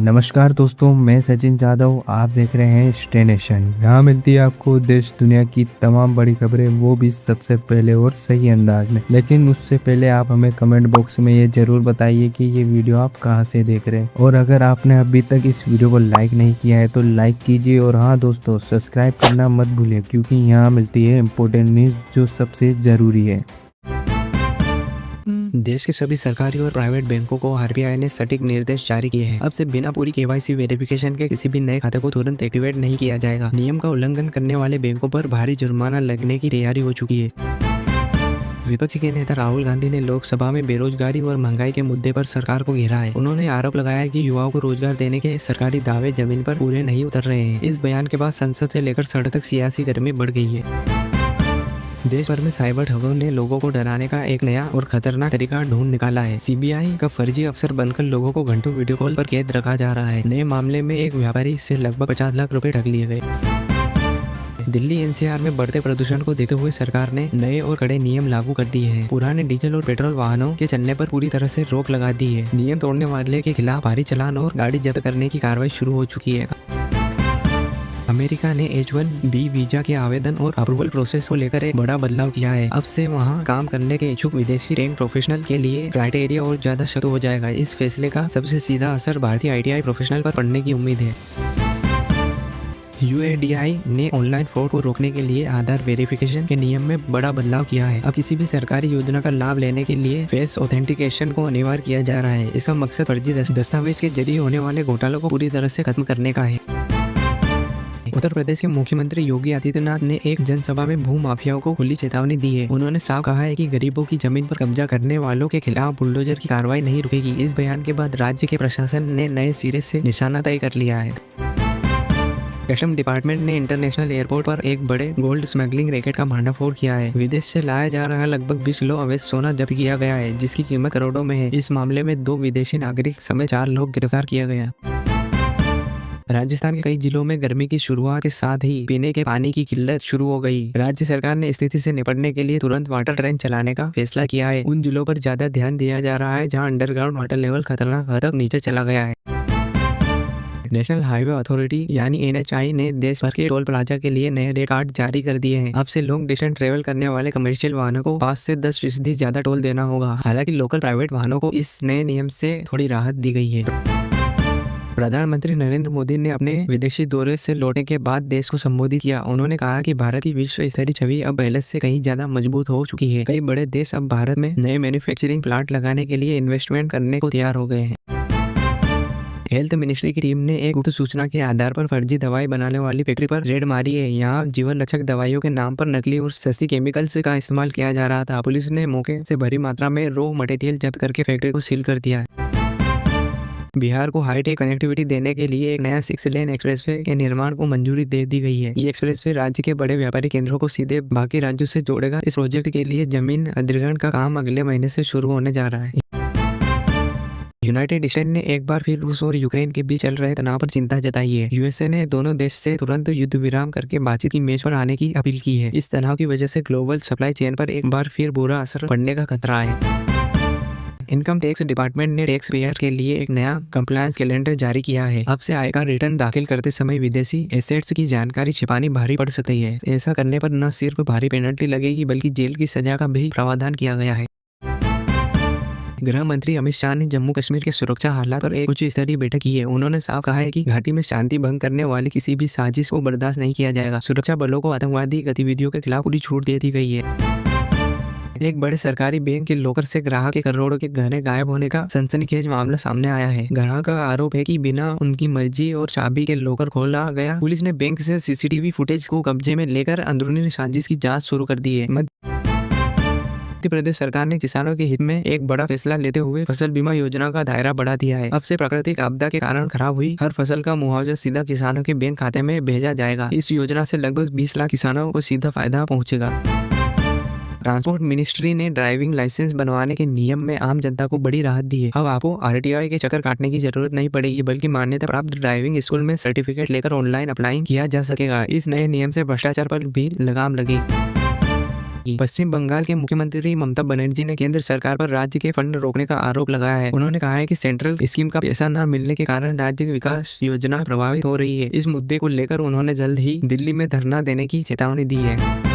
नमस्कार दोस्तों, मैं सचिन जादव। आप देख रहे हैं स्टे नेशन। यहाँ मिलती है आपको देश दुनिया की तमाम बड़ी खबरें, वो भी सबसे पहले और सही अंदाज में। लेकिन उससे पहले आप हमें कमेंट बॉक्स में ये जरूर बताइए कि ये वीडियो आप कहाँ से देख रहे हैं। और अगर आपने अभी तक इस वीडियो को लाइक नहीं किया है तो लाइक कीजिए। और हाँ दोस्तों, सब्सक्राइब करना मत भूलिए, क्योंकि यहाँ मिलती है इम्पोर्टेंट न्यूज़ जो सबसे ज़रूरी है। देश के सभी सरकारी और प्राइवेट बैंकों को आरबीआई ने सटीक निर्देश जारी किए हैं। अब से बिना पूरी केवाईसी वेरिफिकेशन के किसी भी नए खाते को तुरंत एक्टिवेट नहीं किया जाएगा। नियम का उल्लंघन करने वाले बैंकों पर भारी जुर्माना लगने की तैयारी हो चुकी है। विपक्ष के नेता राहुल गांधी ने लोकसभा में बेरोजगारी और महंगाई के मुद्दे पर सरकार को घेरा है। उन्होंने आरोप लगाया कि युवाओं को रोजगार देने के सरकारी दावे जमीन पर पूरे नहीं उतर रहे हैं। इस बयान के बाद संसद से लेकर सड़क तक सियासी गर्मी बढ़ गई है। देश भर में साइबर ठगों ने लोगों को डराने का एक नया और खतरनाक तरीका ढूंढ निकाला है। सीबीआई का फर्जी अफसर बनकर लोगों को घंटों वीडियो कॉल पर कैद रखा जा रहा है। नए मामले में एक व्यापारी से लगभग 50 लाख रुपए ठग लिए गए। दिल्ली एनसीआर में बढ़ते प्रदूषण को देखते हुए सरकार ने नए और कड़े नियम लागू कर दिए हैं। पुराने डीजल और पेट्रोल वाहनों के चलने पर पूरी तरह से रोक लगा दी है। नियम तोड़ने वाले के खिलाफ भारी चालान और गाड़ी जब्त करने की कार्रवाई शुरू हो चुकी है। अमेरिका ने H-1B वीजा के आवेदन और अप्रूवल प्रोसेस को लेकर एक बड़ा बदलाव किया है। अब से वहां काम करने के इच्छुक विदेशी टैक्स प्रोफेशनल के लिए क्राइटेरिया और ज्यादा सख्त हो जाएगा। इस फैसले का सबसे सीधा असर भारतीय ITI प्रोफेशनल पर पड़ने की उम्मीद है। UADI ने ऑनलाइन फ्रॉड को रोकने के लिए आधार वेरिफिकेशन के नियम में बड़ा बदलाव किया है। अब किसी भी सरकारी योजना का लाभ लेने के लिए फेस ऑथेंटिकेशन को अनिवार्य किया जा रहा है। इसका मकसद फर्जी दस्तावेज के जरिए होने वाले घोटालों को पूरी तरह से खत्म करने का है। उत्तर प्रदेश के मुख्यमंत्री योगी आदित्यनाथ ने एक जनसभा में भू माफियाओं को खुली चेतावनी दी है। उन्होंने साफ कहा है कि गरीबों की जमीन पर कब्जा करने वालों के खिलाफ बुलडोजर की कार्रवाई नहीं रुकेगी। इस बयान के बाद राज्य के प्रशासन ने नए सिरे से निशाना तय कर लिया है। कस्टम डिपार्टमेंट ने इंटरनेशनल एयरपोर्ट पर एक बड़े गोल्ड स्मगलिंग रैकेट का भंडाफोड़ किया है। विदेश से लाया जा रहा लगभग 20 किलो अवैध सोना जब्त किया गया है, जिसकी कीमत करोड़ों में है। इस मामले में 2 विदेशी नागरिक समेत 4 लोग गिरफ्तार किया गया। राजस्थान के कई जिलों में गर्मी की शुरुआत के साथ ही पीने के पानी की किल्लत शुरू हो गई। राज्य सरकार ने स्थिति से निपटने के लिए तुरंत वाटर ट्रेन चलाने का फैसला किया है। उन जिलों पर ज्यादा ध्यान दिया जा रहा है जहां अंडरग्राउंड वाटर लेवल खतरनाक हद तक नीचे चला गया है। नेशनल हाईवे अथॉरिटी यानी NHAI ने देश भर के टोल प्लाजा के लिए नए रेट कार्ड जारी कर दिए हैं। अब से लॉन्ग डिस्टेंस ट्रेवल करने वाले कमर्शियल वाहनों को 5 से 10% ज्यादा टोल देना होगा। हालांकि लोकल प्राइवेट वाहनों को इस नए नियम से थोड़ी राहत दी गई है। प्रधानमंत्री नरेंद्र मोदी ने अपने विदेशी दौरे से लौटने के बाद देश को संबोधित किया। उन्होंने कहा कि भारत की विश्व स्तरीय छवि अब पहले से कहीं ज्यादा मजबूत हो चुकी है। कई बड़े देश अब भारत में नए मैन्युफैक्चरिंग प्लांट लगाने के लिए इन्वेस्टमेंट करने को तैयार हो गए हैं। हेल्थ मिनिस्ट्री की टीम ने एक गुप्त सूचना के आधार पर फर्जी दवाई बनाने वाली फैक्ट्री पर रेड मारी है। यहाँ जीवन रक्षक दवाइयों के नाम पर नकली और सस्ती केमिकल्स का इस्तेमाल किया जा रहा था। पुलिस ने मौके से भारी मात्रा में रॉ मटेरियल जब्त करके फैक्ट्री को सील कर दिया है। बिहार को हाईटेक कनेक्टिविटी देने के लिए एक नया 6 लेन एक्सप्रेसवे के निर्माण को मंजूरी दे दी गई है। ये एक्सप्रेसवे राज्य के बड़े व्यापारिक केंद्रों को सीधे बाकी राज्यों से जोड़ेगा। इस प्रोजेक्ट के लिए जमीन अधिग्रहण का काम अगले महीने से शुरू होने जा रहा है। यूनाइटेड स्टेट ने एक बार फिर रूस और यूक्रेन के बीच चल रहे तनाव पर चिंता जताई है। USA ने दोनों देश से तुरंत युद्ध विराम करके बातचीत की मेज पर आने की अपील की है। इस तनाव की वजह से ग्लोबल सप्लाई चेन पर एक बार फिर बुरा असर पड़ने का खतरा है। इनकम टैक्स डिपार्टमेंट ने टैक्स पेयर के लिए एक नया कंप्लायंस कैलेंडर जारी किया है। अब से आयकर रिटर्न दाखिल करते समय विदेशी एसेट्स की जानकारी छिपानी भारी पड़ सकती है। ऐसा करने पर न सिर्फ भारी पेनल्टी लगेगी बल्कि जेल की सजा का भी प्रावधान किया गया है। गृह मंत्री अमित शाह ने जम्मू कश्मीर के सुरक्षा हालात पर एक उच्च स्तरीय बैठक की है। उन्होंने साफ कहा है कि घाटी में शांति भंग करने वाली किसी भी साजिश को बर्दाश्त नहीं किया जाएगा। सुरक्षा बलों को आतंकवादी गतिविधियों के खिलाफ पूरी छूट दे दी गई है। एक बड़े सरकारी बैंक के लॉकर से ग्राहक के करोड़ों के गहने गायब होने का सनसनीखेज मामला सामने आया है। ग्राहक का आरोप है कि बिना उनकी मर्जी और चाबी के लॉकर खोला गया। पुलिस ने बैंक से CCTV फुटेज को कब्जे में लेकर अंदरूनी साजिश की जांच शुरू कर दी है। मध्य प्रदेश सरकार ने किसानों के हित में एक बड़ा फैसला लेते हुए फसल बीमा योजना का दायरा बढ़ा दिया है। अब से प्राकृतिक आपदा के कारण खराब हुई हर फसल का मुआवजा सीधा किसानों के बैंक खाते में भेजा जाएगा। इस योजना से लगभग 20 लाख किसानों को सीधा फायदा पहुंचेगा। ट्रांसपोर्ट मिनिस्ट्री ने ड्राइविंग लाइसेंस बनवाने के नियम में आम जनता को बड़ी राहत दी है। अब आपको RTI के चक्कर काटने की जरूरत नहीं पड़ेगी, बल्कि मान्यता प्राप्त ड्राइविंग स्कूल में सर्टिफिकेट लेकर ऑनलाइन अप्लाई किया जा सकेगा। इस नए नियम से भ्रष्टाचार पर भी लगाम लगी। जाएगी। पश्चिम बंगाल के मुख्यमंत्री ममता बनर्जी ने केंद्र सरकार पर राज्य के फंड रोकने का आरोप लगाया है। उन्होंने कहा है कि सेंट्रल स्कीम का पैसा न मिलने के कारण राज्य की विकास योजना प्रभावित हो रही है। इस मुद्दे को लेकर उन्होंने जल्द ही दिल्ली में धरना देने की चेतावनी दी है।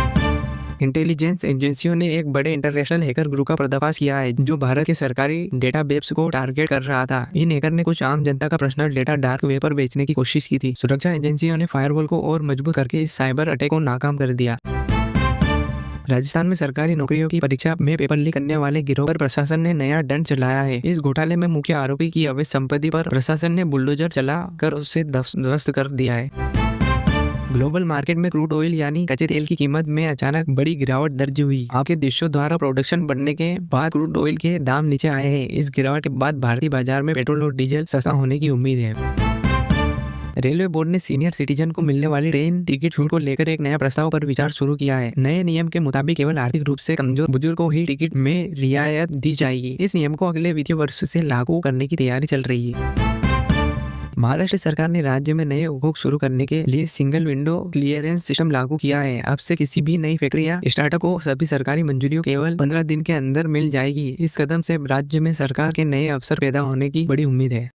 इंटेलिजेंस एजेंसियों ने एक बड़े इंटरनेशनल हैकर ग्रुप का पर्दाफाश किया है जो भारत के सरकारी डेटाबेस को टारगेट कर रहा था। इन हैकर ने कुछ आम जनता का पर्सनल डेटा डार्क वेब पर बेचने की कोशिश की थी। सुरक्षा एजेंसियों ने फायरवॉल को और मजबूत करके इस साइबर अटैक को नाकाम कर दिया। राजस्थान में सरकारी नौकरियों की परीक्षा में पेपर लीक करने वाले गिरोह पर प्रशासन ने नया दंड चलाया है। इस घोटाले में मुख्य आरोपी की अवैध संपत्ति पर प्रशासन ने बुलडोजर चलाकर उसे ध्वस्त कर दिया है। ग्लोबल मार्केट में क्रूड ऑयल यानी कच्चे तेल की कीमत में अचानक बड़ी गिरावट दर्ज हुई। आपके देशों द्वारा प्रोडक्शन बढ़ने के बाद क्रूड ऑयल के दाम नीचे आए हैं। इस गिरावट के बाद भारतीय बाजार में पेट्रोल और डीजल सस्ता होने की उम्मीद है। रेलवे बोर्ड ने सीनियर सिटीजन को मिलने वाली ट्रेन टिकट छूट को लेकर एक नया प्रस्ताव पर विचार शुरू किया है। नए नियम के मुताबिक केवल आर्थिक रूप से कमजोर बुजुर्ग को ही टिकट में रियायत दी जाएगी। इस नियम को अगले वित्तीय वर्ष से लागू करने की तैयारी चल रही है। महाराष्ट्र सरकार ने राज्य में नए उद्योग शुरू करने के लिए सिंगल विंडो क्लियरेंस सिस्टम लागू किया है। अब से किसी भी नई फैक्ट्री या स्टार्टअप को सभी सरकारी मंजूरियों केवल 15 दिन के अंदर मिल जाएगी। इस कदम से राज्य में सरकार के नए अवसर पैदा होने की बड़ी उम्मीद है।